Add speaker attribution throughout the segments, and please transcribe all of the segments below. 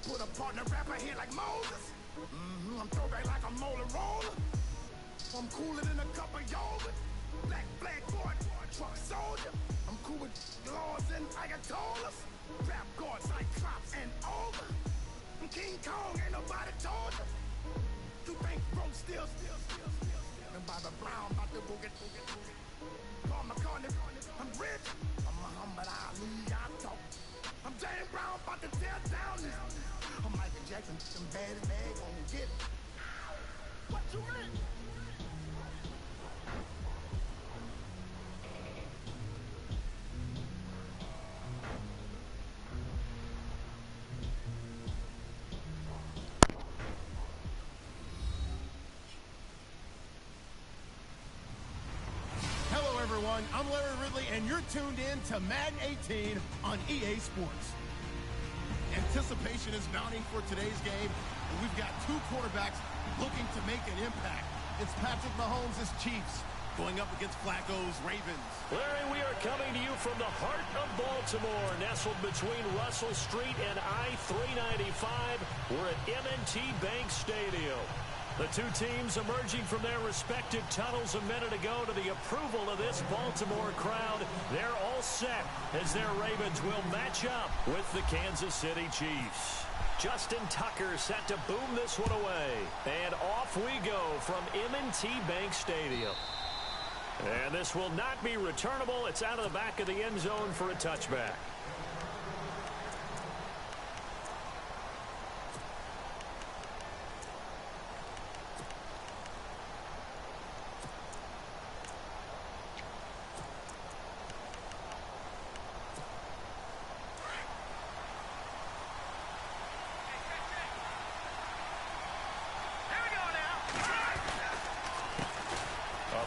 Speaker 1: put a partner rapper here like Moses. I'm throwback like a molar roller. I'm cooler than a cup of yogurt. Black flag boy, truck soldier. I'm cool with laws and Ayatollahs. Rap God, Cyclops and Ogre. I'm King Kong, ain't nobody told you. You think bro still. And Bobby Brown about to go get. Paul McCartney, I'm rich. I'm Muhammad Ali, I talk. I'm James Brown, about to tear down this. I'm Michael Jackson, some bad gon' get. What you mean?
Speaker 2: Hello, everyone. I'm Larry Ridley, and you're tuned in to Madden 18 on EA Sports. Anticipation is mounting for today's game, and we've got two quarterbacks looking to make an impact. It's Patrick Mahomes' Chiefs going up against Flacco's Ravens.
Speaker 3: Larry, we are coming to you from the heart of Baltimore, nestled between Russell Street and I-395. We're at M&T Bank Stadium. The two teams emerging from their respective tunnels a minute ago to the approval of this Baltimore crowd. They're all set as their Ravens will match up with the Kansas City Chiefs. Justin Tucker set to boom this one away. And off we go from M&T Bank Stadium. And this will not be returnable. It's out of the back of the end zone for a touchback.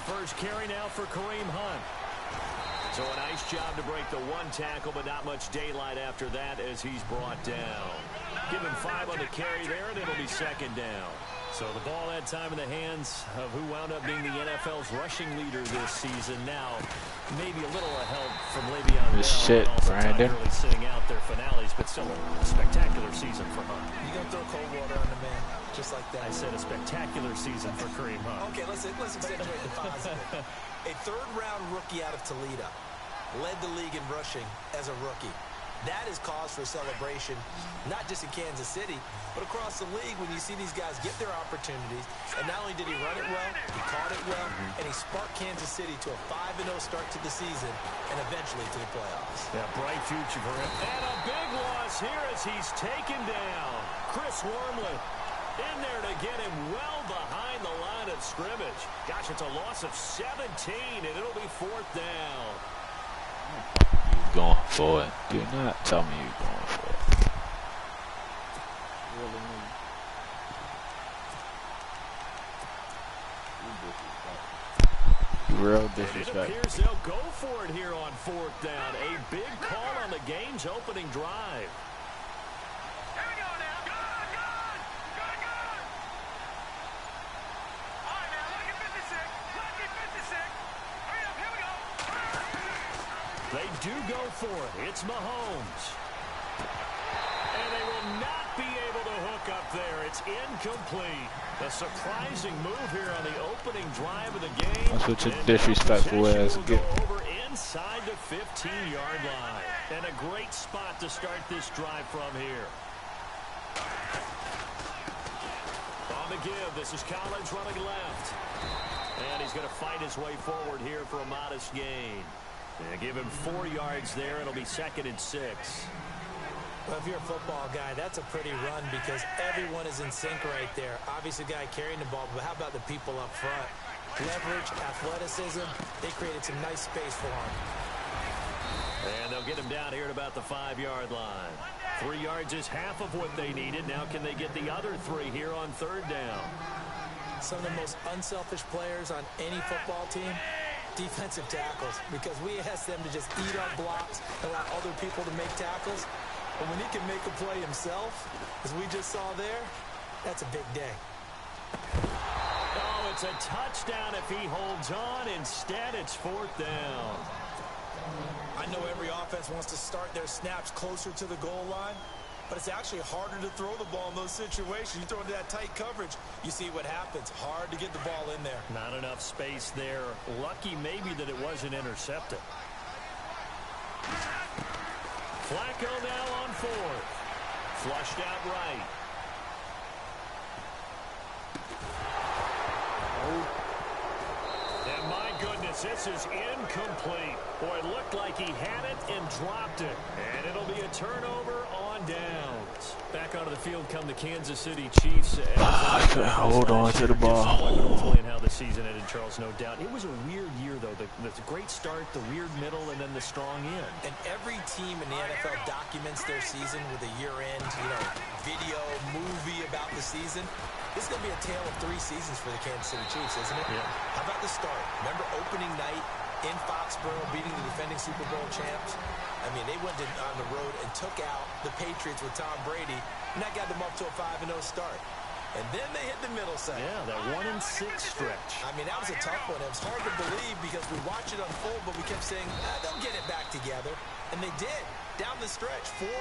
Speaker 3: First carry now for Kareem Hunt. So a nice job to break the one tackle, but not much daylight after that as he's brought down. Give him 5 on the carry there, and it'll be second down. So the ball had time in the hands of who wound up being the NFL's rushing leader this season. Now, maybe a little help from Le'Veon Bell.
Speaker 4: Shit, Brandon.
Speaker 3: Really sitting out their finales, but still a spectacular season for Hunt.
Speaker 5: You gonna throw cold water on the man, just like that.
Speaker 3: I said a spectacular season for Kareem Hunt.
Speaker 5: Okay, let's accentuate the positive. A third-round rookie out of Toledo led the league in rushing as a rookie. That is cause for celebration, not just in Kansas City, but across the league when you see these guys get their opportunities. And not only did he run it well, he caught it well, and he sparked Kansas City to a 5-0 start to the season and eventually to the playoffs.
Speaker 3: Yeah, bright future for him. And a big loss here as he's taken down. Chris Wormley in there to get him well behind the line of scrimmage. Gosh, it's a loss of 17, and it'll be 4th down.
Speaker 4: Going for it. Do not tell me you're going for it. Real disrespect.
Speaker 3: It appears they'll go for it here on 4th down. A big call on the game's opening drive. They do go for it. It's Mahomes. And they will not be able to hook up there. It's incomplete. A surprising move here on the opening drive of the game.
Speaker 4: That's what your disrespectful ass get.
Speaker 3: Over inside the 15-yard line. And a great spot to start this drive from here. On the give, this is Collins running left. And he's going to fight his way forward here for a modest gain. Yeah, give him 4 yards there. It'll be 2nd and 6.
Speaker 5: Well, if you're a football guy, that's a pretty run because everyone is in sync right there. Obviously, the guy carrying the ball, but how about the people up front? Leverage, athleticism, they created some nice space for him.
Speaker 3: And they'll get him down here at about the 5-yard line. 3 yards is half of what they needed. Now can they get the other 3 here on 3rd down?
Speaker 5: Some of the most unselfish players on any football team, defensive tackles, because we ask them to just eat our blocks, allow other people to make tackles. But when he can make a play himself, as we just saw there, that's a big day.
Speaker 3: Oh, it's a touchdown if he holds on. Instead, it's 4th down.
Speaker 5: I know every offense wants to start their snaps closer to the goal line, but it's actually harder to throw the ball in those situations. You throw into that tight coverage, you see what happens. Hard to get the ball in there.
Speaker 3: Not enough space there. Lucky maybe that it wasn't intercepted. Flacco now on fourth. Flushed out right. And my goodness, this is incomplete. Boy, it looked like he had it and dropped it. And it'll be a turnover on downs. Back onto the field come the Kansas City Chiefs.
Speaker 4: I couldn't hold on to the ball.
Speaker 3: Explain how the season ended, Charles, no doubt. It was a weird year, though. The great start, the weird middle, and then the strong end.
Speaker 5: And every team in the NFL documents their season with a year-end, video, movie about the season. This is going to be a tale of 3 seasons for the Kansas City Chiefs, isn't it?
Speaker 3: Yeah.
Speaker 5: How about the start? Remember opening night in Foxborough, beating the defending Super Bowl champs? I mean, they went on the road and took out the Patriots with Tom Brady, and that got them up to a 5-0 start. And then they hit the middle segment.
Speaker 3: Yeah, that 1-6 stretch.
Speaker 5: I mean, that was a tough one. It was hard to believe because we watched it unfold, but we kept saying, they'll get it back together. And they did. Down the stretch, 4-0,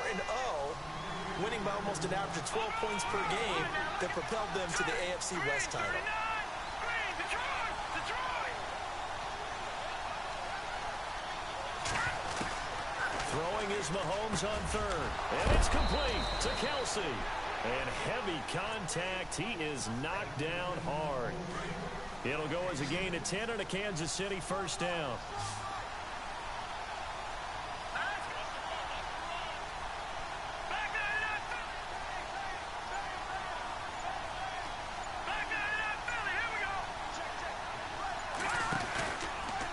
Speaker 5: winning by almost an average of 12 points per game that propelled them to the AFC West title.
Speaker 3: Throwing is Mahomes on third. And it's complete to Kelsey. And heavy contact. He is knocked down hard. It'll go as a gain of 10 and a Kansas City first down.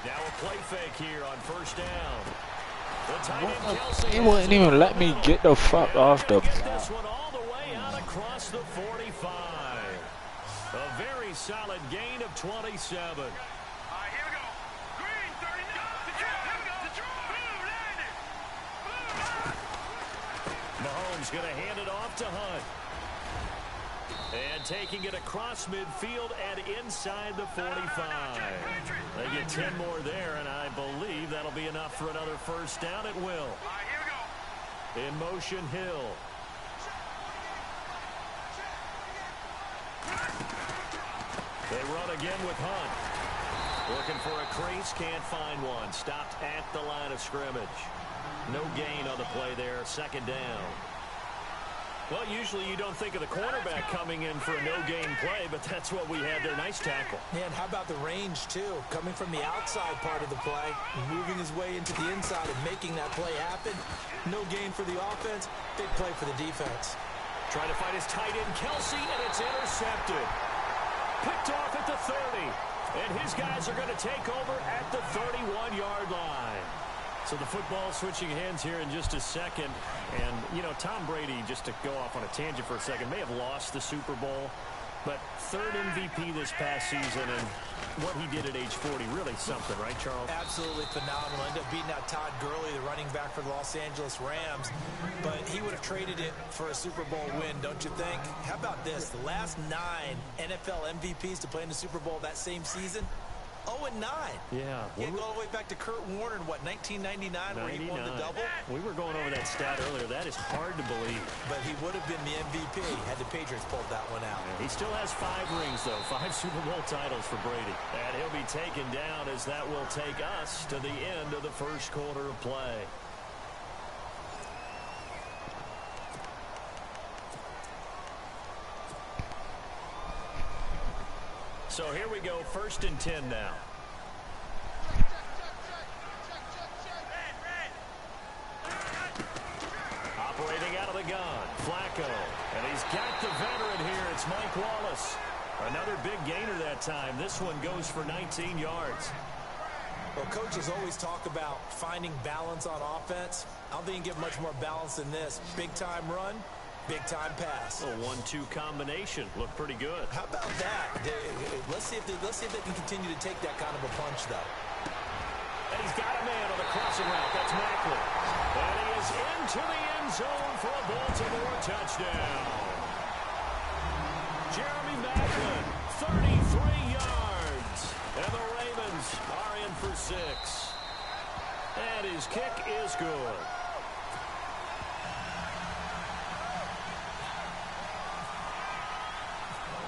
Speaker 3: Now a play fake here on first down. The tight end Kelsey.
Speaker 4: He wouldn't even let me get the fuck off the
Speaker 3: Get
Speaker 4: ball.
Speaker 3: this one all the way out across the 45. A very solid gain of 27. Mahomes going to hand it off to Hunt. And taking it across midfield and inside the 45. They get 10 more there, and I believe that'll be enough for another first down. It will. In motion, Hill. They run again with Hunt. Looking for a crease, can't find one. Stopped at the line of scrimmage. No gain on the play there, second down. Well, usually you don't think of the cornerback coming in for a no-gain play, but that's what we had there. Nice tackle.
Speaker 5: And how about the range, too? Coming from the outside part of the play, moving his way into the inside and making that play happen. No gain for the offense, big play for the defense.
Speaker 3: Trying to find his tight end, Kelsey, and it's intercepted. Picked off at the 30. And his guys are going to take over at the 31-yard line. So the football switching hands here in just a second. And, Tom Brady, just to go off on a tangent for a second, may have lost the Super Bowl. But third MVP this past season, and what he did at age 40, really something, right, Charles?
Speaker 5: Absolutely phenomenal. Ended up beating out Todd Gurley, the running back for the Los Angeles Rams. But he would have traded it for a Super Bowl win, don't you think? How about this? The last 9 NFL MVPs to play in the Super Bowl that same season, 0-9.
Speaker 3: Yeah.
Speaker 5: You go all the way back to Kurt Warner in, 1999, where he won the double?
Speaker 3: We were going over that stat earlier. That is hard to believe.
Speaker 5: But he would have been the MVP had the Patriots pulled that one out.
Speaker 3: He still has 5 rings, though. 5 Super Bowl titles for Brady. And he'll be taken down as that will take us to the end of the first quarter of play. So here we go, 1st and 10 now. Operating out of the gun, Flacco. And he's got the veteran here. It's Mike Wallace. Another big gainer that time. This one goes for 19 yards.
Speaker 5: Well, coaches always talk about finding balance on offense. I don't think you can get much more balance than this. Big-time run. Big-time pass.
Speaker 3: A 1-2 combination. Looked pretty good.
Speaker 5: How about that? Let's see if they can continue to take that kind of a punch, though.
Speaker 3: And he's got a man on the crossing route. That's Macklin. And he is into the end zone for a Baltimore touchdown. Jeremy Macklin, 33 yards. And the Ravens are in for 6. And his kick is good.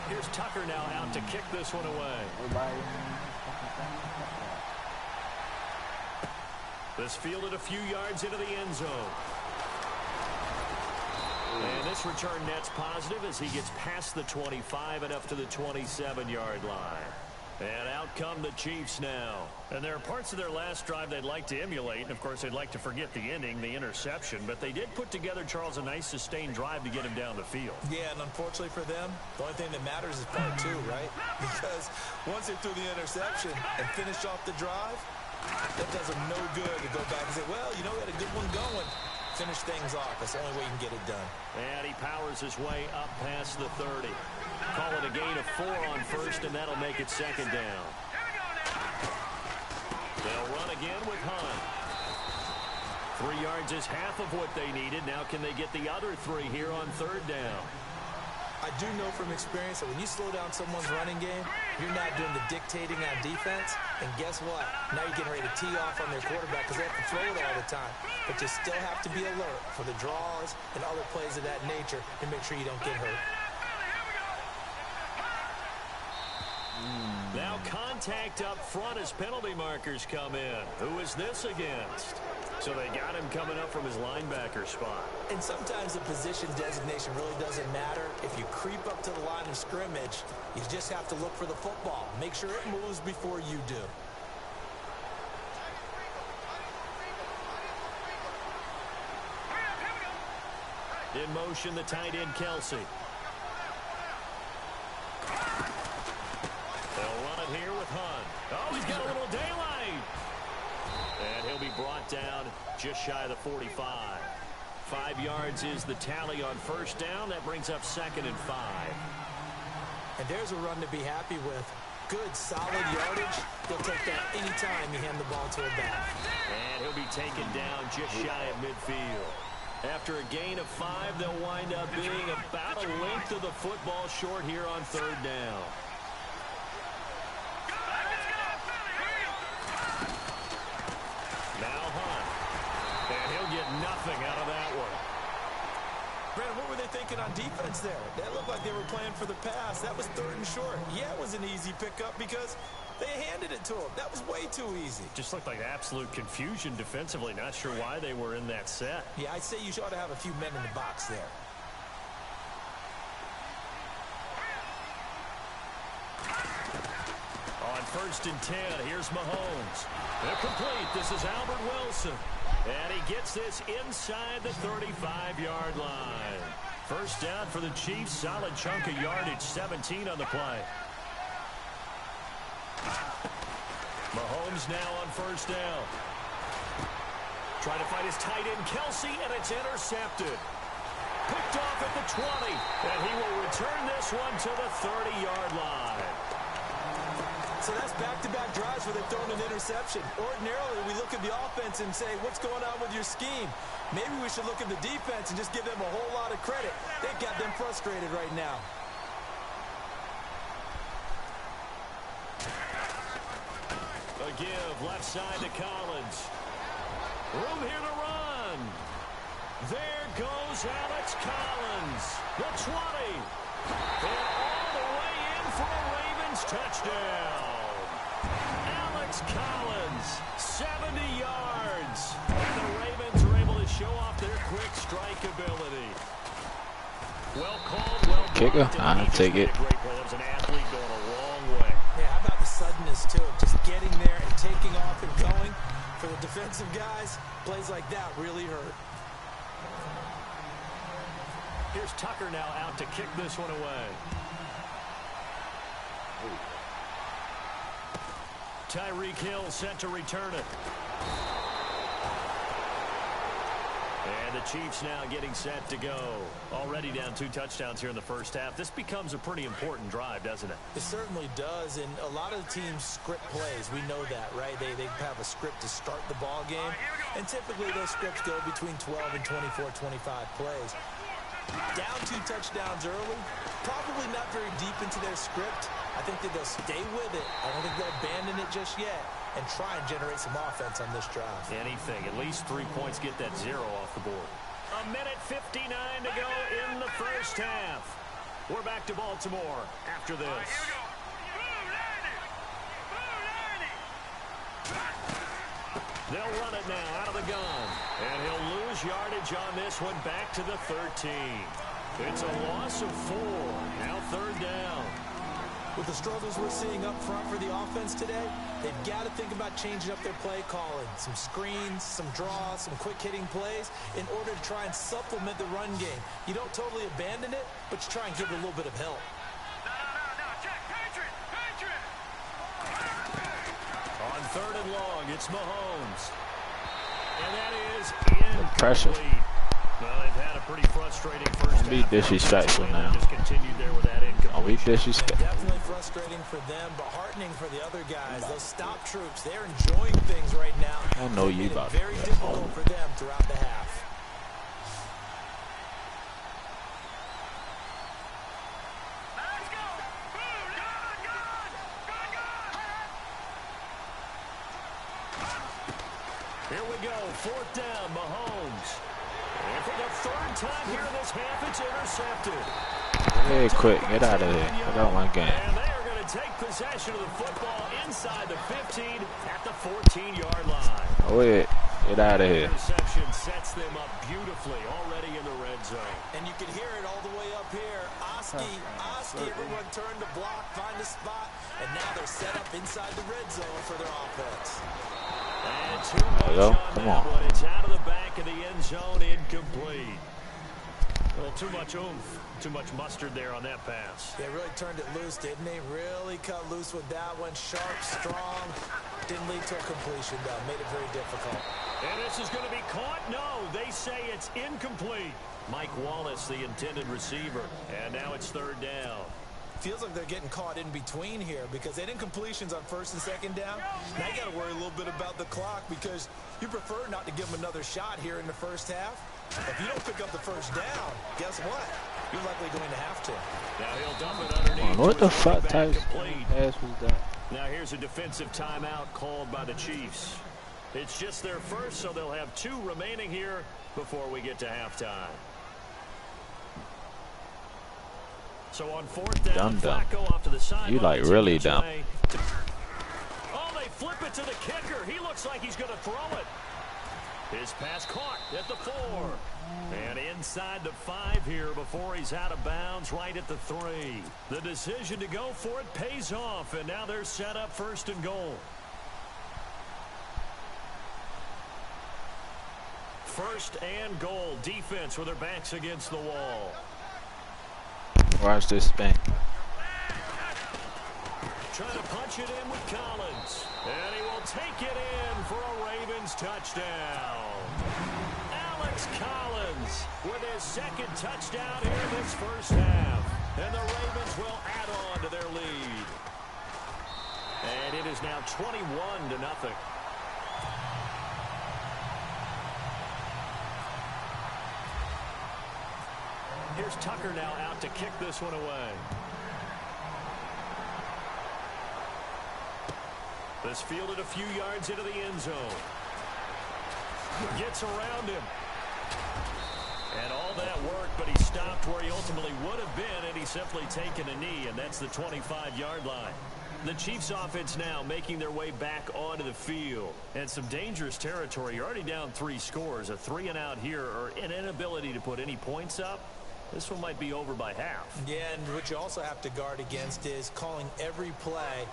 Speaker 3: Here's Tucker now out to kick this one away. This fielded a few yards into the end zone. And this return net's positive as he gets past the 25 and up to the 27-yard line. And out come the Chiefs now. And there are parts of their last drive they'd like to emulate. And, of course, they'd like to forget the ending, the interception. But they did put together, Charles, a nice sustained drive to get him down the field.
Speaker 5: Yeah, and unfortunately for them, the only thing that matters is part two, right? Because once they threw the interception and finished off the drive, that does them no good to go back and say, well, you know, we had a good one going. Finish things off. That's the only way you can get it done.
Speaker 3: And he powers his way up past the 30. Call it a gain of 4 on first, and that'll make it second down. They'll run again with Hunt. 3 yards is half of what they needed. Now can they get the other 3 here on third down?
Speaker 5: I do know from experience that when you slow down someone's running game, you're not doing the dictating on defense. And guess what? Now you're getting ready to tee off on their quarterback because they have to throw it all the time. But you still have to be alert for the draws and other plays of that nature and make sure you don't get hurt.
Speaker 3: Now contact up front as penalty markers come in. Who is this against? So they got him coming up from his linebacker spot.
Speaker 5: And sometimes the position designation really doesn't matter. If you creep up to the line of scrimmage, you just have to look for the football. Make sure it moves before you do.
Speaker 3: In motion, the tight end, Kelsey. They'll run it here with Hunt. Oh, he's got a little daylight. And he'll be brought down just shy of the 45. 5 yards is the tally on first down. That brings up 2nd and 5.
Speaker 5: And there's a run to be happy with. Good, solid yardage. He'll take that anytime you hand the ball to a back.
Speaker 3: And he'll be taken down just shy of midfield. After a gain of 5, they'll wind up being about a length of the football short here on third down. Now Hunt. And he'll get nothing out of that one.
Speaker 5: Brandon, what were they thinking on defense there? That looked like they were playing for the pass. That was 3rd and short. Yeah, it was an easy pickup because they handed it to him. That was way too easy.
Speaker 3: Just looked like absolute confusion defensively. Not sure why they were in that set.
Speaker 5: Yeah, I'd say you ought to have a few men in the box there.
Speaker 3: On 1st and 10, here's Mahomes. They're complete. This is Albert Wilson. And he gets this inside the 35-yard line. First down for the Chiefs. Solid chunk of yardage. 17 on the play. Mahomes now on first down. Trying to find his tight end, Kelsey, and it's intercepted. Picked off at the 20. And he will return this one to the 30-yard line.
Speaker 5: So that's back-to-back drives where they've thrown an interception. Ordinarily, we look at the offense and say, what's going on with your scheme? Maybe we should look at the defense and just give them a whole lot of credit. They've got them frustrated right now.
Speaker 3: A give left side to Collins. Room here to run. There goes Alex Collins. The 20. And all the way in for a Ravens touchdown. Alex Collins, 70 yards. And the Ravens are able to show off their quick strike ability. Well called, well
Speaker 4: Kicker, I'll take it.
Speaker 3: That was an athlete going a long way.
Speaker 5: Yeah, how about the suddenness, too? Just getting there and taking off and going. For the defensive guys, plays like that really hurt.
Speaker 3: Here's Tucker now out to kick this one away. Tyreek Hill set to return it. And the Chiefs now getting set to go. Already down 2 touchdowns here in the first half. This becomes a pretty important drive, doesn't it?
Speaker 5: It certainly does, and a lot of the teams script plays. We know that, right? They have a script to start the ball game, and typically those scripts go between 12 and 24, 25 plays. Down 2 touchdowns early, probably not very deep into their script. I think that they'll stay with it. I don't think they'll abandon it just yet and try and generate some offense on this drive.
Speaker 3: Anything. At least 3 points, get that 0 off the board. A minute 59 to go in the first half. We're back to Baltimore after this. They'll run it now out of the gun. And he'll lose yardage on this one, back to the 13. It's a loss of 4. Now 3rd down.
Speaker 5: With the struggles we're seeing up front for the offense today, they've got to think about changing up their play calling. Some screens, some draws, some quick-hitting plays in order to try and supplement the run game. You don't totally abandon it, but you try and give it a little bit of help.
Speaker 3: On 3rd and long, it's Mahomes. And that is incomplete.
Speaker 4: Pressure.
Speaker 3: Well, they've had a pretty frustrating first
Speaker 4: Don't be
Speaker 3: half.
Speaker 4: disrespectful now.
Speaker 3: Just continued there with that
Speaker 4: Don't be
Speaker 3: incompletion.
Speaker 4: disrespectful.
Speaker 5: Definitely frustrating for them, but heartening for the other guys. Those stop troops, they're enjoying things right now.
Speaker 4: I know you
Speaker 5: Made it
Speaker 4: about
Speaker 5: very
Speaker 4: that.
Speaker 5: difficult for them throughout the half.
Speaker 3: Here we go, 4th down, Mahomes. And for the 3rd time here in this half, it's intercepted.
Speaker 4: Hey, quick, get out of here. Get out my game.
Speaker 3: And they are going to take possession of the football inside the 15 at the 14-yard line.
Speaker 4: Oh, wait. Get out of here.
Speaker 3: Interception sets them up beautifully already in the red zone.
Speaker 5: And you can hear it all the way up here. Oski, everyone turned to block, find a spot, and now they're set up inside the red zone for their offense.
Speaker 3: And too much
Speaker 4: go.
Speaker 3: on
Speaker 4: Come
Speaker 3: that
Speaker 4: on.
Speaker 3: one. It's out of the back of the end zone, incomplete. Well, too much oomph, too much mustard there on that pass.
Speaker 5: They really turned it loose, didn't they? Really cut loose with that one. Sharp, strong. Didn't lead to a completion, though. Made it very difficult.
Speaker 3: And this is going to be caught? No, they say it's incomplete. Mike Wallace, the intended receiver. And now it's 3rd down.
Speaker 5: Feels like they're getting caught in between here because they didn't completions on 1st and 2nd down. Now you got to worry a little bit about the clock because you prefer not to give them another shot here in the first half. If you don't pick up the 1st down, guess what? You're likely going to have to.
Speaker 3: Now he'll dump it underneath.
Speaker 4: What the fuck
Speaker 3: Back
Speaker 4: type
Speaker 3: complete.
Speaker 4: pass was that?
Speaker 3: Now here's a defensive timeout called by the Chiefs. It's just their first, so they'll have 2 remaining here before we get to halftime. So on 4th down,
Speaker 4: Dumb.
Speaker 3: Flacco off to the side.
Speaker 4: You like really dumb.
Speaker 3: Oh, they flip it to the kicker. He looks like he's going to throw it. His pass caught at the 4. And inside the 5 here before he's out of bounds right at the 3. The decision to go for it pays off, and now they're set up 1st and goal. 1st and goal. Defense with their backs against the wall.
Speaker 4: Watch this spank.
Speaker 3: Trying to punch it in with Collins. And he will take it in for a Ravens touchdown. Alex Collins with his 2nd touchdown here in this first half. And the Ravens will add on to their lead. And it is now 21-0. Here's Tucker now out to kick this one away. This fielded a few yards into the end zone. Gets around him. And all that work, but he stopped where he ultimately would have been, and he's simply taken a knee, and that's the 25-yard line. The Chiefs offense now making their way back onto the field. And some dangerous territory. You're already down 3 scores. A 3-and-out here, or an inability to put any points up. This one might be over by half.
Speaker 5: Yeah, and what you also have to guard against is calling every play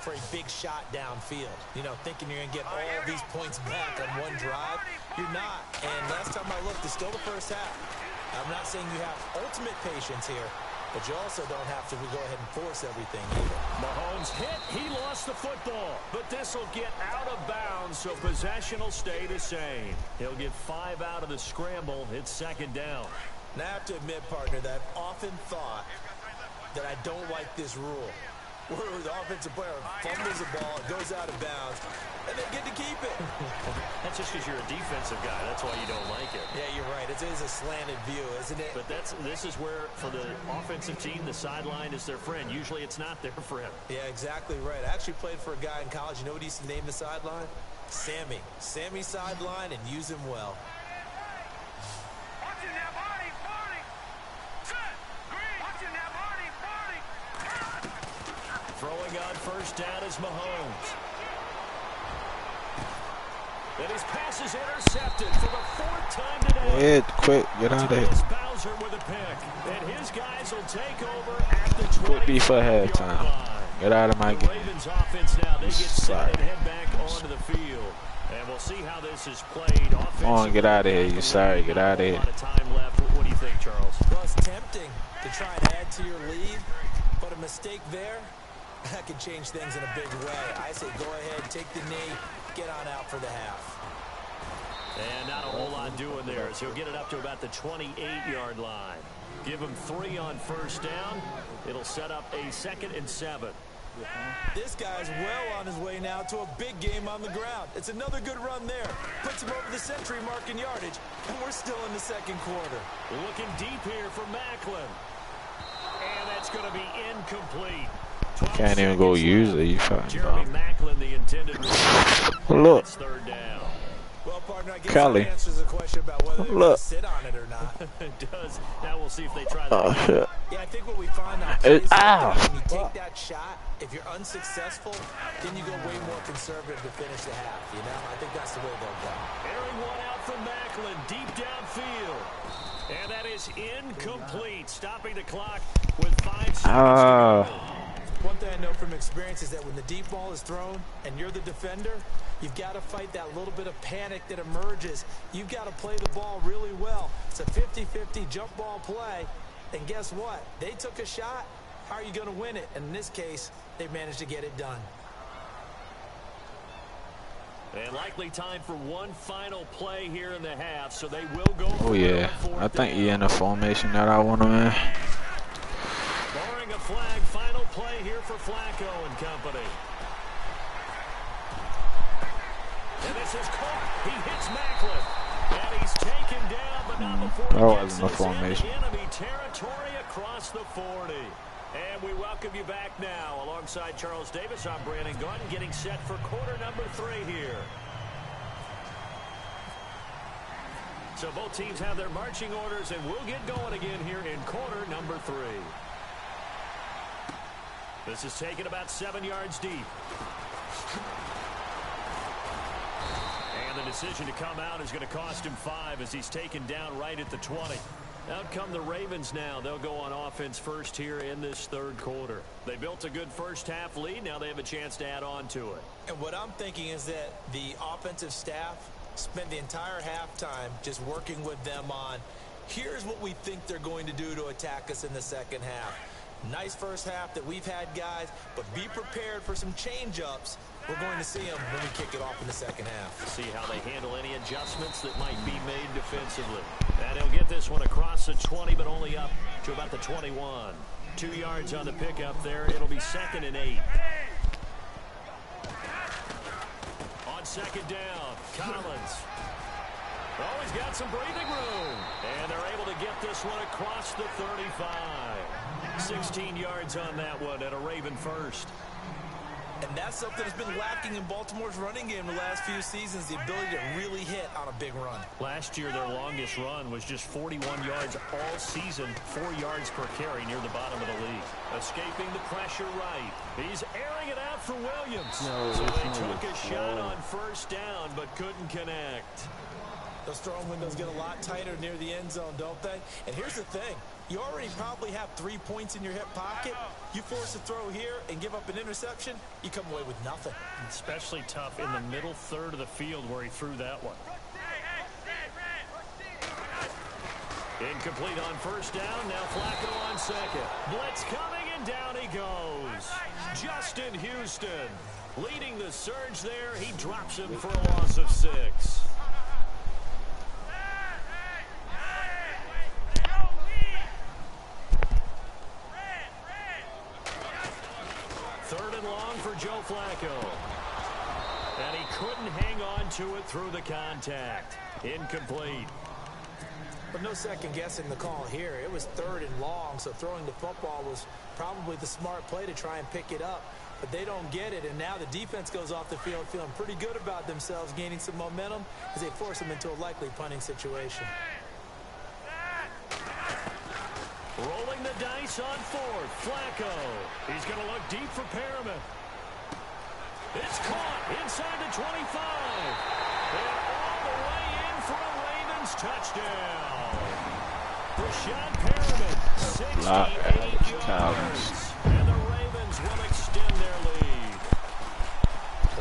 Speaker 5: for a big shot downfield. You know, thinking you're going to get all these points back on one drive. You're not. And last time I looked, it's still the first half. I'm not saying you have ultimate patience here, but you also don't have to go ahead and force everything either.
Speaker 3: Mahomes hit. He lost the football. But this will get out of bounds, so possession will stay the same. He'll get 5 out of the scramble. It's 2nd down.
Speaker 5: Now, I have to admit, partner, that I've often thought that I don't like this rule. Where the offensive player fumbles the ball, it goes out of bounds, and they get to keep it.
Speaker 3: That's just because you're a defensive guy. That's why you don't like it.
Speaker 5: Yeah, you're right. It is a slanted view, isn't it?
Speaker 3: But this is where, for the offensive team, the sideline is their friend. Usually it's not their friend.
Speaker 5: Yeah, exactly right. I actually played for a guy in college. You know what he used to name the sideline? Sammy. Sammy sideline, and use him well.
Speaker 1: Watching that body. Set. Green. Watching that body.
Speaker 3: on first down is Mahomes. And his pass is intercepted for the 4th time today.
Speaker 4: Yeah, quick, get out of here.
Speaker 3: Bowser with a pick. And his guys will take over at the 20.
Speaker 4: Quit beef for halftime. Get out of my game.
Speaker 3: Ravens offense now, they get set and head back onto the field. And we'll see how this is played.
Speaker 4: Come on, get out of here. You sorry, get out of here.
Speaker 3: A lot of time left. What do you think, Charles?
Speaker 5: Well, it's tempting to try and add to your lead, but a mistake there, that could change things in a big way. I say go ahead, take the knee, get on out for the half.
Speaker 3: And not a whole lot doing there as he'll get it up to about the 28-yard line. Give him 3 on first down. It'll set up a 2nd and 7.
Speaker 5: This guy's well on his way now to a big game on the ground. It's another good run there. Puts him over the century mark in yardage, and we're still in the 2nd quarter.
Speaker 3: Looking deep here for Macklin. And that's going to be incomplete.
Speaker 4: Can't even go use it, you fucking
Speaker 3: Jeremy
Speaker 4: bum.
Speaker 3: Macklin, the intended receiver.
Speaker 4: Look.
Speaker 3: It's 3rd down.
Speaker 5: Well, partner, I guess
Speaker 4: Kelly.
Speaker 5: that answers the question about whether they're going to sit on it or not.
Speaker 3: It does. Now we'll see if they try that.
Speaker 4: Oh, shit.
Speaker 5: Yeah, I think what we find out
Speaker 4: It-
Speaker 5: is
Speaker 4: ow.
Speaker 5: when you take that shot, if you're unsuccessful, then you go way more conservative to finish the half, you know? I think that's the way they'll go.
Speaker 3: Airing one out from Macklin, deep downfield. And that is incomplete, stopping the clock with 5 seconds to go.
Speaker 5: One thing I know from experience is that when the deep ball is thrown and you're the defender, you've got to fight that little bit of panic that emerges. You've got to play the ball really well. It's a 50-50 jump ball play. And guess what? They took a shot. How are you going to win it? And in this case, they managed to get it done.
Speaker 3: And likely time for one final play here in the half, so they will go for
Speaker 4: Oh, yeah. I think he in the formation that I want him in.
Speaker 3: Barring a flag, final play here for Flacco and company. And this is caught. He hits Macklin. And he's taken down, but not before
Speaker 4: That
Speaker 3: he
Speaker 4: wasn't the
Speaker 3: gets us
Speaker 4: formation.
Speaker 3: into enemy territory across the 40. And we welcome you back now. Alongside Charles Davis, I'm Brandon Gunn, getting set for quarter number 3 here. So both teams have their marching orders, and we'll get going again here in quarter number 3. This is taken about 7 yards deep. And the decision to come out is going to cost him 5 as he's taken down right at the 20. Out come the Ravens now. They'll go on offense first here in this 3rd quarter. They built a good first half lead. Now they have a chance to add on to it.
Speaker 5: And what I'm thinking is that the offensive staff spent the entire halftime just working with them on, here's what we think they're going to do to attack us in the 2nd half. Nice first half that we've had, guys, but be prepared for some change-ups. We're going to see them when we kick it off in the 2nd half.
Speaker 3: See how they handle any adjustments that might be made defensively. And he'll get this one across the 20, but only up to about the 21. 2 yards on the pickup there. It'll be 2nd and 8. On 2nd down, Collins. Oh, he's got some breathing room. And they're able to get this one across the 35. 16 yards on that one and a Raven first.
Speaker 5: And that's something that's been lacking in Baltimore's running game the last few seasons, the ability to really hit on a big run.
Speaker 3: Last year, their longest run was just 41 yards all season, 4 yards per carry near the bottom of the league. Escaping the pressure right. He's airing it out for Williams. So they took a shot on first down, but couldn't connect.
Speaker 5: Those throwing windows get a lot tighter near the end zone, don't they? And here's the thing. You already probably have 3 points in your hip pocket. You force a throw here and give up an interception, you come away with nothing.
Speaker 3: Especially tough in the middle third of the field where he threw that one. Incomplete on first down. Now Flacco on 2nd. Blitz coming, and down he goes. Justin Houston leading the surge there. He drops him for a loss of 6. Third and long for Joe Flacco. And he couldn't hang on to it through the contact. Incomplete.
Speaker 5: But no second guessing the call here. It was 3rd and long, so throwing the football was probably the smart play to try and pick it up. But they don't get it, and now the defense goes off the field feeling pretty good about themselves, gaining some momentum as they force them into a likely punting situation.
Speaker 3: Rolling the dice on 4th. Flacco. He's going to look deep for Perriman. It's caught inside the 25. And all the way in for a Ravens touchdown. Rashad Perriman, 68 yards. And the Ravens will extend their lead.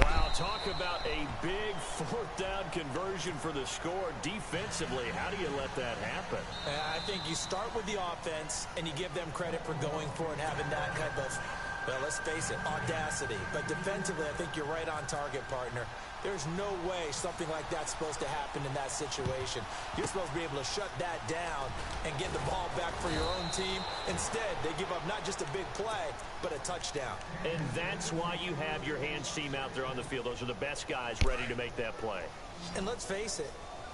Speaker 3: Wow, talk about a big fourth down conversion for the score. Defensively, how do you let that happen?
Speaker 5: I think you start with the offense, and you give them credit for going for it and having that type of, well, let's face it, audacity. But defensively, I think you're right on target, partner. There's no way something like that's supposed to happen in that situation. You're supposed to be able to shut that down and get the ball back for your own team. Instead, they give up not just a big play, but a touchdown.
Speaker 3: And that's why you have your hands team out there on the field. Those are the best guys ready to make that play.
Speaker 5: And let's face it,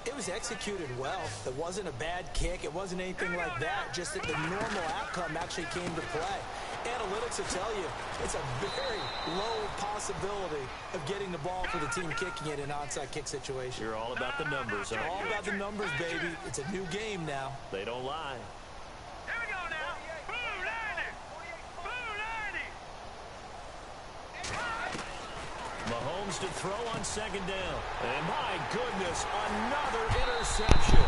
Speaker 5: it was executed well. It wasn't a bad kick. It wasn't anything like that. Just that the normal outcome actually came to play. Analytics will tell you it's a very low possibility of getting the ball for the team kicking it in an onside kick situation.
Speaker 3: You're all about the numbers, aren't you?
Speaker 5: All about the numbers, baby. It's a new game now.
Speaker 3: They don't lie.
Speaker 1: Here we go now. Boo, 90. Boo, 90.
Speaker 3: Mahomes to throw on second down. And my goodness, another interception.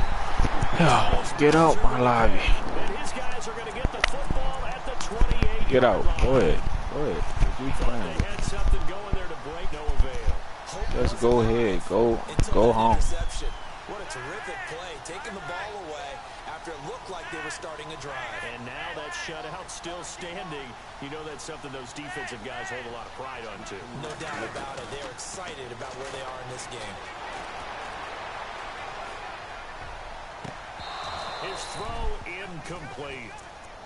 Speaker 4: Oh, get out, my lobby.
Speaker 3: And his guys are going to get the football at the 28.
Speaker 4: Get out. Go ahead. Go ahead.
Speaker 3: They had something going there to break, no avail.
Speaker 4: Just go ahead. Go home.
Speaker 5: What a terrific play, taking the ball away after it looked like they were starting a drive.
Speaker 3: And now that shutout still standing. You know that's something those defensive guys hold a lot of pride on, too.
Speaker 5: No doubt about it. They're excited about where they are in this game.
Speaker 3: His throw incomplete.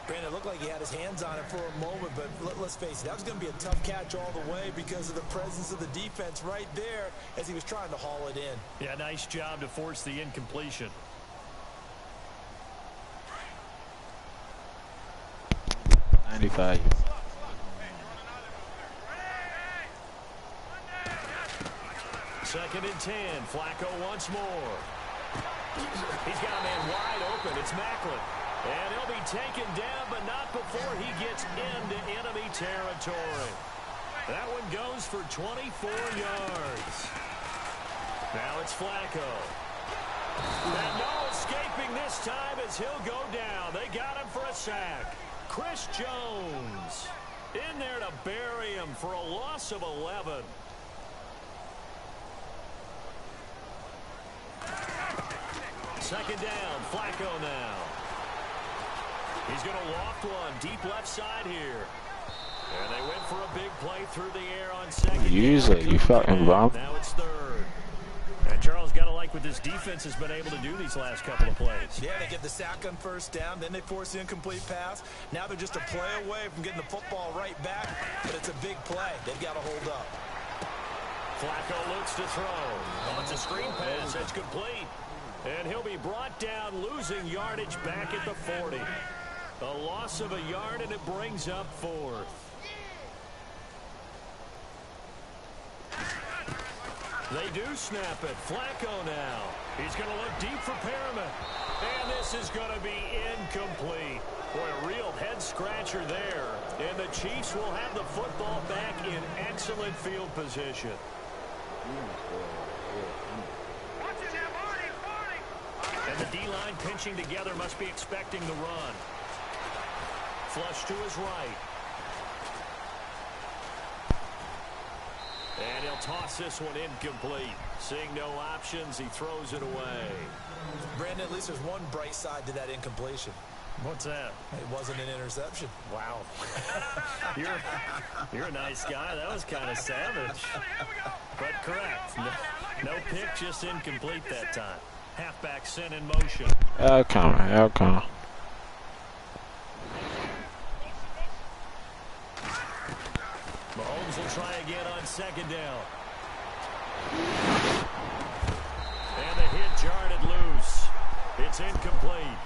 Speaker 5: Brandon, it looked like he had his hands on it for a moment, but let's face it, that was going to be a tough catch all the way because of the presence of the defense right there as he was trying to haul it in.
Speaker 3: Yeah, nice job to force the incompletion. Second and 10. Flacco once more. He's got a man wide open. It's Macklin. And he'll be taken down, but not before he gets into enemy territory. That one goes for 24 yards. Now it's Flacco. And no escaping this time as he'll go down. They got him for a sack. Chris Jones in there to bury him for a loss of 11. Second down, Flacco now. He's going to loft one deep left side here. And they went for a big play through the air on second.
Speaker 4: Use it, you fucking bum.
Speaker 3: Now it's third. And Charles, got to like what this defense has been able to do these last couple of plays.
Speaker 5: Yeah, they get the sack on first down, then they force the incomplete pass. Now they're just a play away from getting the football right back, but it's a big play. They've got to hold up.
Speaker 3: Flacco looks to throw. Oh, it's a screen pass. That's complete. And he'll be brought down, losing yardage back at the 40. A loss of a yard, and it brings up fourth. They do snap it. Flacco now. He's going to look deep for Perriman. And this is going to be incomplete. Boy, a real head-scratcher there. And the Chiefs will have the football back in excellent field position. And the D-line pinching together must be expecting the run. Flush to his right. And he'll toss this one incomplete. Seeing no options, he throws it away.
Speaker 5: Brandon, at least there's one bright side to that incompletion.
Speaker 3: What's that?
Speaker 5: It wasn't an interception.
Speaker 3: Wow. You're a nice guy. That was kind of savage. But correct. No pick, just incomplete that time. Halfback sent in motion.
Speaker 4: Outcome.
Speaker 3: Mahomes will try again on second down. And the hit jarred it loose. It's incomplete.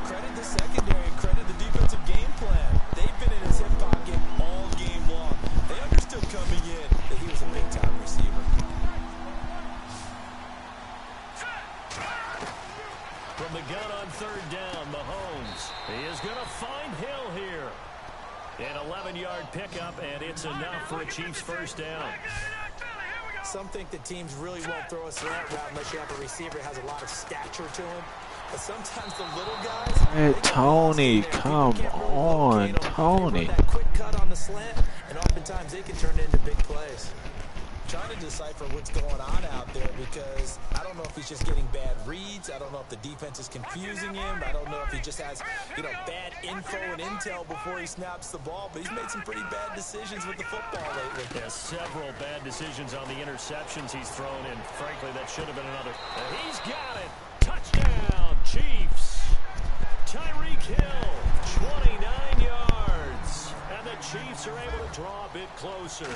Speaker 5: Credit the secondary, credit the defensive game plan. They've been in his hip pocket all game long. They understood coming in that he was a big-time receiver.
Speaker 3: From the gun on third down, Mahomes. He is going to find Hill here. An 11-yard pickup, and it's enough for a Chiefs first down.
Speaker 5: Some think that teams really won't throw a slant route unless you have a receiver that has a lot of stature to him. But sometimes the little guys...
Speaker 4: Hey, Tony, come on, Tony.
Speaker 5: That quick cut on the slant, and oftentimes they can turn it into big plays. Trying to decipher what's going on out there because I don't know if he's just getting bad reads. I don't know if the defense is confusing him. I don't know if he just has, bad info and intel before he snaps the ball. But he's made some pretty bad decisions with the football lately.
Speaker 3: Yeah, several bad decisions on the interceptions he's thrown, and frankly, that should have been another. And he's got it. Touchdown, Chiefs. Tyreek Hill, 29 yards. And the Chiefs are able to draw a bit closer.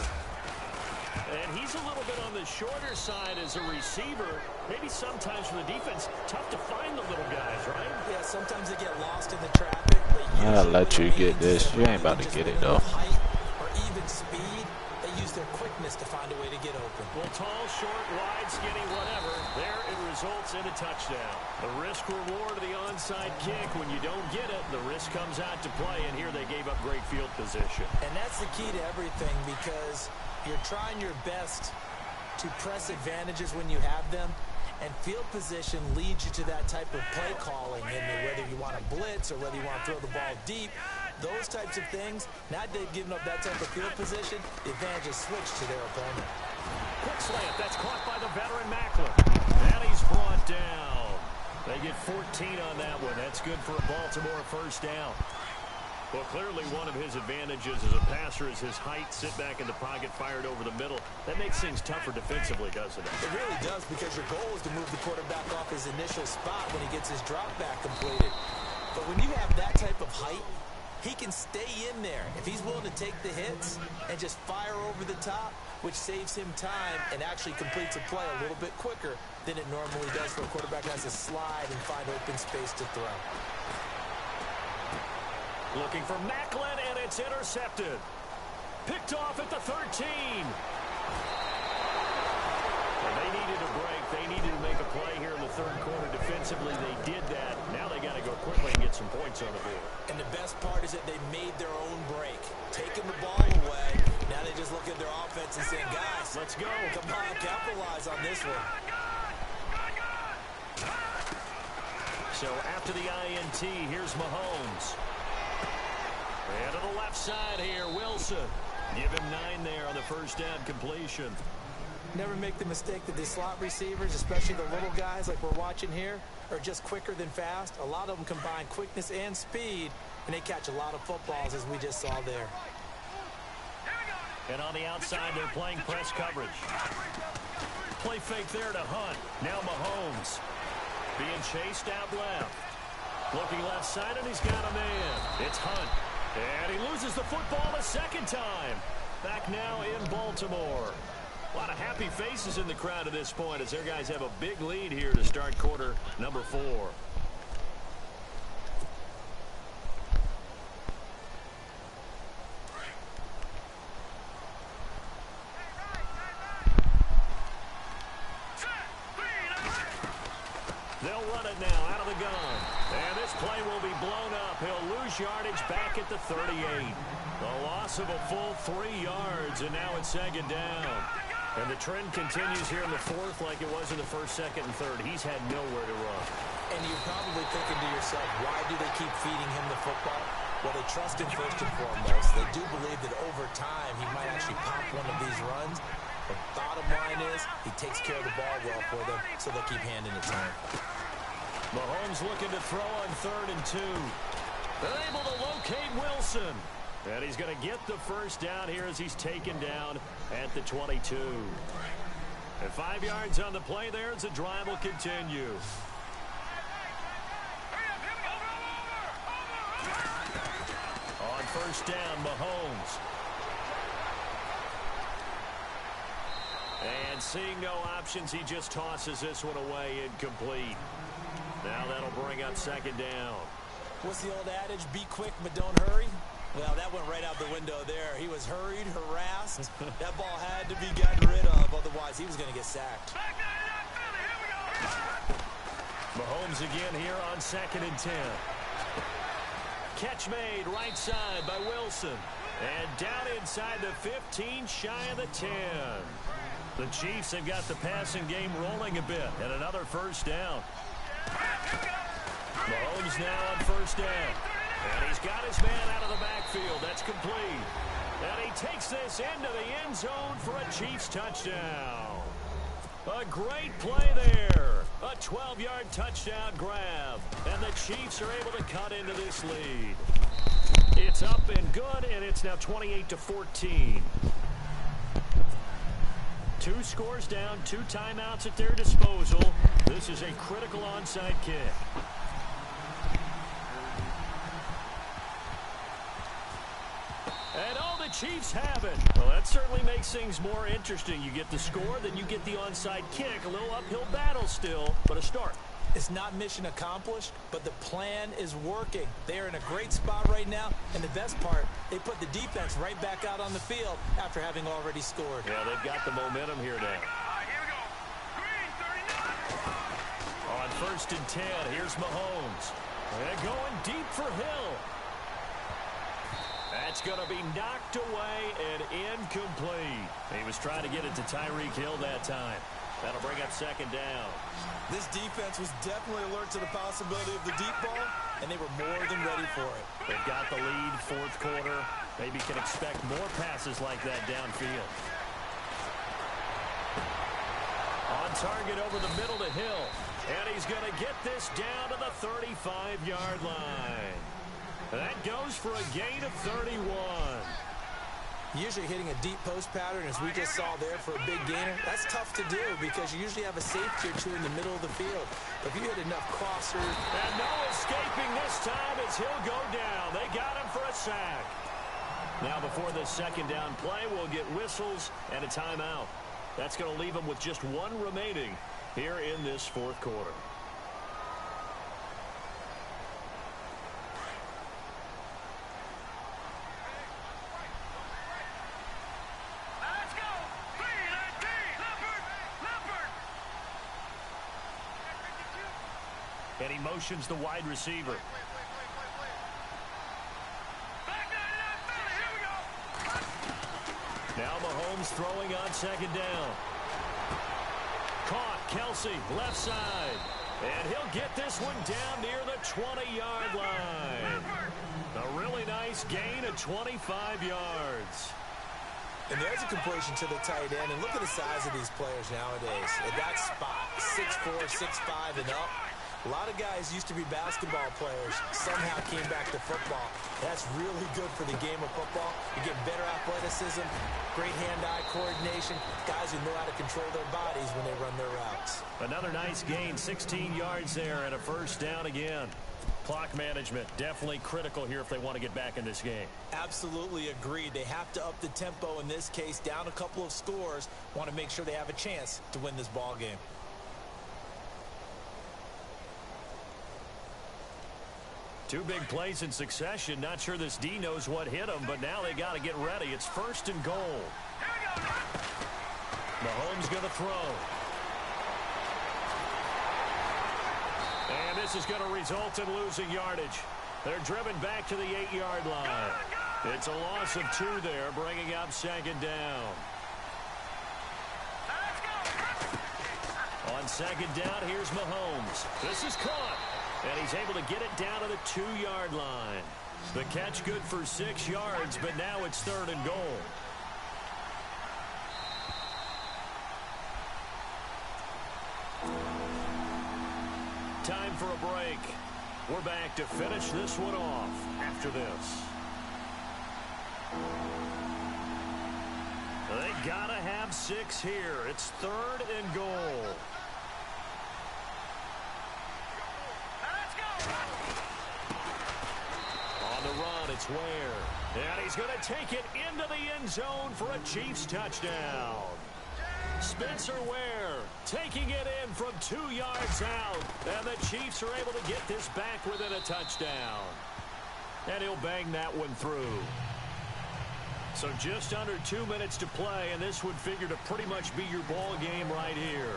Speaker 3: And he's a little bit on the shorter side as a receiver. Maybe sometimes for the defense, tough to find the little guys, right?
Speaker 5: Yeah, sometimes they get lost in the traffic.
Speaker 4: I'll let you get this. You ain't about to get it, though.
Speaker 5: Height or even speed, they use their quickness to find a way to get open.
Speaker 3: Well, tall, short, wide, skinny, whatever. There it results in a touchdown. The risk reward of the onside kick. When you don't get it, the risk comes out to play. And here they gave up great field position.
Speaker 5: And that's the key to everything because you're trying your best to press advantages when you have them, and field position leads you to that type of play calling. And whether you want to blitz or whether you want to throw the ball deep, those types of things, now they've given up that type of field position, the advantage is switched to their opponent.
Speaker 3: Quick slant, that's caught by the veteran Macklin. And he's brought down. They get 14 on that one. That's good for a Baltimore first down. Well, clearly one of his advantages as a passer is his height. Sit back in the pocket, fired over the middle. That makes things tougher defensively, doesn't it?
Speaker 5: It really does, because your goal is to move the quarterback off his initial spot when he gets his drop back completed. But when you have that type of height, he can stay in there if he's willing to take the hits and just fire over the top, which saves him time and actually completes a play a little bit quicker than it normally does for a quarterback who has to slide and find open space to throw.
Speaker 3: Looking for Macklin, and it's intercepted. Picked off at the 13. Well, they needed a break. They needed to make a play here in the third quarter. Defensively, they did that. Now they got to go quickly and get some points on the board.
Speaker 5: And the best part is that they made their own break. Taking the ball away. Now they just look at their offense and saying, guys,
Speaker 3: let's go.
Speaker 5: Come on, capitalize on this one.
Speaker 3: So after the INT, here's Mahomes. And to the left side here, Wilson. Give him 9 there on the first down completion.
Speaker 5: Never make the mistake that the slot receivers, especially the little guys like we're watching here, are just quicker than fast. A lot of them combine quickness and speed, and they catch a lot of footballs, as we just saw there.
Speaker 3: And on the outside, they're playing press coverage. Play fake there to Hunt. Now Mahomes being chased out left. Looking left side, and he's got a man. It's Hunt. And he loses the football a second time. Back now in Baltimore. A lot of happy faces in the crowd at this point as their guys have a big lead here to start quarter number 4. They'll run it now out of the gun. And this play will be blown up. He'll lose yardage back at the 38. The loss of a full 3 yards, and now it's second down. And the trend continues here in the fourth like it was in the first, second, and third. He's had nowhere to run.
Speaker 5: And you're probably thinking to yourself, why do they keep feeding him the football? Well, they trust him first and foremost. They do believe that over time he might actually pop one of these runs. But bottom line is, he takes care of the ball well for them, so they'll keep handing it to him.
Speaker 3: Mahomes looking to throw on 3rd and 2. They're able to locate Wilson. And he's going to get the first down here as he's taken down at the 22. And 5 yards on the play there as the drive will continue. On first down, Mahomes. And seeing no options, he just tosses this one away incomplete. Now that'll bring up second down.
Speaker 5: What's the old adage? Be quick, but don't hurry. Well, that went right out the window there. He was hurried, harassed. That ball had to be gotten rid of, otherwise he was going to get sacked.
Speaker 3: Mahomes again here on 2nd and 10. Catch made right side by Wilson. And down inside the 15, shy of the 10. The Chiefs have got the passing game rolling a bit, and another first down. Mahomes now on first down. And he's got his man out of the backfield. That's complete. And he takes this into the end zone for a Chiefs touchdown. A great play there. A 12-yard touchdown grab. And the Chiefs are able to cut into this lead. It's up and good, and it's now 28-14. 2 scores down, 2 timeouts at their disposal. This is a critical onside kick. And all the Chiefs have it. Well, that certainly makes things more interesting. You get the score, then you get the onside kick. A little uphill battle still, but a start.
Speaker 5: It's not mission accomplished, but the plan is working. They're in a great spot right now, and the best part, they put the defense right back out on the field after having already scored.
Speaker 3: Yeah, they've got the momentum here now. On first and 10, here's Mahomes. And going deep for Hill. That's going to be knocked away and incomplete. He was trying to get it to Tyreek Hill that time. That'll bring up second down.
Speaker 5: This defense was definitely alert to the possibility of the deep ball, and they were more than ready for it.
Speaker 3: They've got the lead, fourth quarter. Maybe can expect more passes like that downfield. On target over the middle to Hill. And he's going to get this down to the 35-yard line. That goes for a gain of 31.
Speaker 5: Usually hitting a deep post pattern, as we just saw there, for a big gainer, that's tough to do because you usually have a safety or two in the middle of the field. But if you hit enough crossers...
Speaker 3: And no escaping this time as he'll go down. They got him for a sack. Now before the second down play, we'll get whistles and a timeout. That's going to leave them with just 1 remaining here in this fourth quarter. And he motions the wide receiver. Now Mahomes throwing on second down. Caught, Kelsey, left side. And he'll get this one down near the 20-yard line. A really nice gain of 25 yards.
Speaker 5: And there's a completion to the tight end. And look at the size of these players nowadays. At that spot, 6'4", 6'5", and up. A lot of guys used to be basketball players, somehow came back to football. That's really good for the game of football. You get better athleticism, great hand-eye coordination, guys who know how to control their bodies when they run their routes.
Speaker 3: Another nice gain, 16 yards there, and a first down again. Clock management, definitely critical here if they want to get back in this game.
Speaker 5: Absolutely agreed. They have to up the tempo in this case, down a couple of scores, want to make sure they have a chance to win this ball game.
Speaker 3: Two big plays in succession. Not sure this D knows what hit him, but now they got to get ready. It's first and goal. Mahomes going to throw. And this is going to result in losing yardage. They're driven back to the 8-yard line. It's a loss of 2 there, bringing up second down. On second down, here's Mahomes. This is caught. And he's able to get it down to the 2-yard line. The catch good for 6 yards, but now it's third and goal. Time for a break. We're back to finish this one off after this. They gotta have 6 here. It's third and goal. On the run, it's Ware. And he's going to take it into the end zone for a Chiefs touchdown. Spencer Ware taking it in from 2 yards out. And the Chiefs are able to get this back within a touchdown. And he'll bang that one through. So just under 2 minutes to play, and this would figure to pretty much be your ball game right here.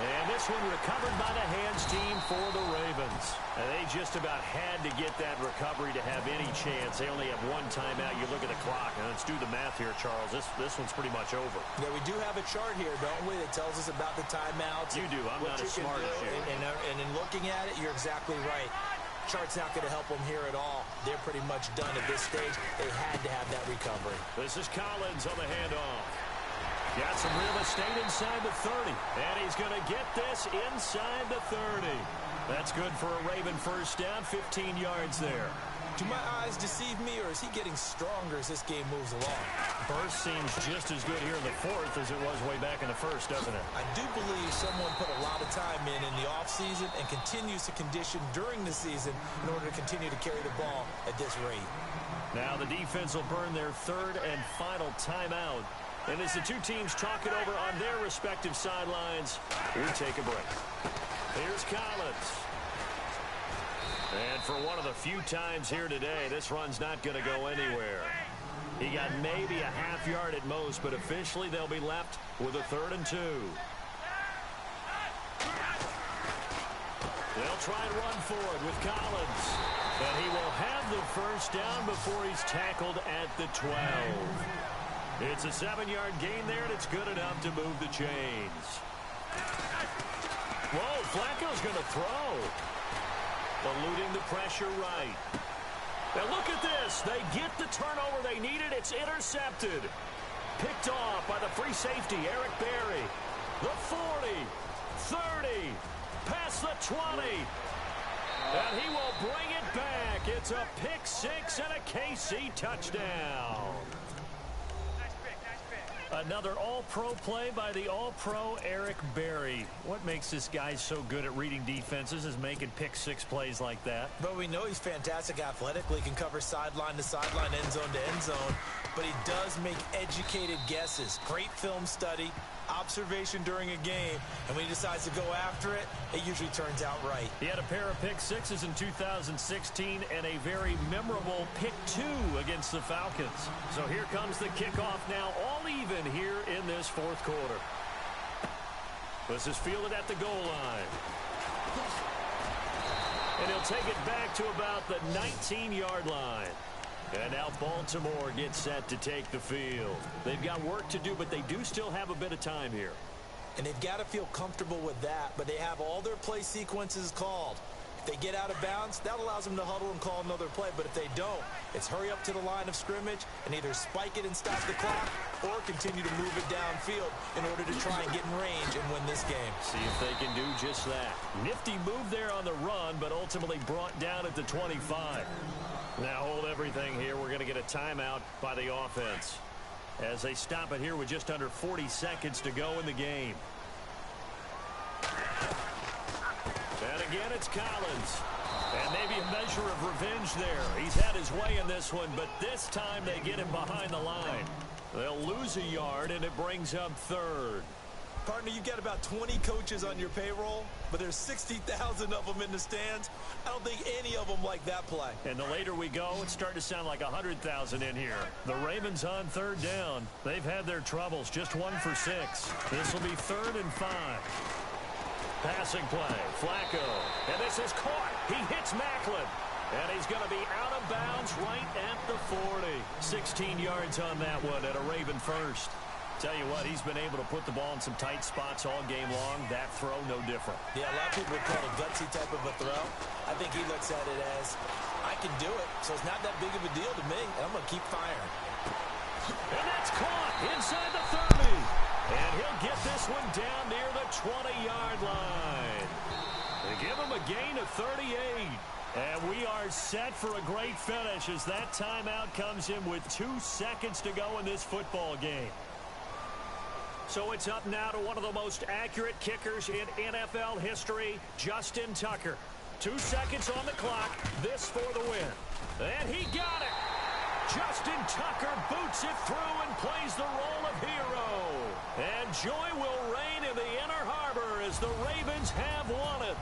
Speaker 3: And this one recovered by the hands team for the Ravens. And they just about had to get that recovery to have any chance. They only have one timeout. You look at the clock, and let's do the math here, Charles. This one's pretty much over.
Speaker 5: Yeah, we do have a chart here, don't we, that tells us about the timeouts.
Speaker 3: You do. I'm not as smart as you.
Speaker 5: And in looking at it, you're exactly right. Chart's not going to help them here at all. They're pretty much done at this stage. They had to have that recovery.
Speaker 3: This is Collins on the handoff. Got some real estate inside the 30. And he's going to get this inside the 30. That's good for a Raven first down, 15 yards there.
Speaker 5: Do my eyes deceive me, or is he getting stronger as this game moves along?
Speaker 3: Burst seems just as good here in the fourth as it was way back in the first, doesn't it?
Speaker 5: I do believe someone put a lot of time in the offseason and continues to condition during the season in order to continue to carry the ball at this rate.
Speaker 3: Now the defense will burn their third and final timeout. And as the two teams talk it over on their respective sidelines, we take a break. Here's Collins. And for one of the few times here today, this run's not going to go anywhere. He got maybe a half yard at most, but officially they'll be left with a 3rd and 2. They'll try and run for it with Collins. And he will have the first down before he's tackled at the 12. It's a 7-yard gain there, and it's good enough to move the chains. Whoa, Flacco's going to throw. Eluding the pressure right. Now look at this. They get the turnover they needed. It's intercepted. Picked off by the free safety, Eric Berry. The 40, 30, past the 20. And he will bring it back. It's a pick six and a KC touchdown. Another all-pro play by the all-pro Eric Berry. What makes this guy so good at reading defenses is making pick-six plays like that.
Speaker 5: But we know he's fantastic athletically, can cover sideline to sideline, end zone to end zone. But he does make educated guesses. Great film study, observation during a game, and when he decides to go after it, it usually turns out right.
Speaker 3: He had a pair of pick sixes in 2016 and a very memorable pick two against the Falcons. So here comes the kickoff now, all even here in this fourth quarter. This is fielded at the goal line. And he'll take it back to about the 19-yard line. And now Baltimore gets set to take the field. They've got work to do, but they do still have a bit of time here.
Speaker 5: And they've got to feel comfortable with that, but they have all their play sequences called. If they get out of bounds, that allows them to huddle and call another play. But if they don't, it's hurry up to the line of scrimmage and either spike it and stop the clock or continue to move it downfield in order to try and get in range and win this game.
Speaker 3: See if they can do just that. Nifty move there on the run, but ultimately brought down at the 25. Now hold everything here. We're going to get a timeout by the offense as they stop it here with just under 40 seconds to go in the game. And again, it's Collins. And maybe a measure of revenge there. He's had his way in this one, but this time they get him behind the line. They'll lose a yard, and it brings up third.
Speaker 5: Partner, you've got about 20 coaches on your payroll, but there's 60,000 of them in the stands. I don't think any of them like that play.
Speaker 3: And the later we go, it's starting to sound like 100,000 in here. The Ravens on third down. They've had their troubles, just 1 for 6. This will be 3rd and 5. Passing play, Flacco. And this is caught. He hits Macklin. And he's going to be out of bounds right at the 40. 16 yards on that one at a Raven first. Tell you what, he's been able to put the ball in some tight spots all game long. That throw, no different.
Speaker 5: Yeah, a lot of people would call it a gutsy type of a throw. I think he looks at it as, I can do it, so it's not that big of a deal to me, and I'm going to keep firing.
Speaker 3: And that's caught inside the 30. And he'll get this one down near the 20-yard line. They give him a gain of 38. And we are set for a great finish as that timeout comes in with 2 seconds to go in this football game. So it's up now to one of the most accurate kickers in NFL history, Justin Tucker. 2 seconds on the clock. This for the win. And he got it. Justin Tucker boots it through and plays the role of hero. And joy will reign in the Inner Harbor as the Ravens have won it.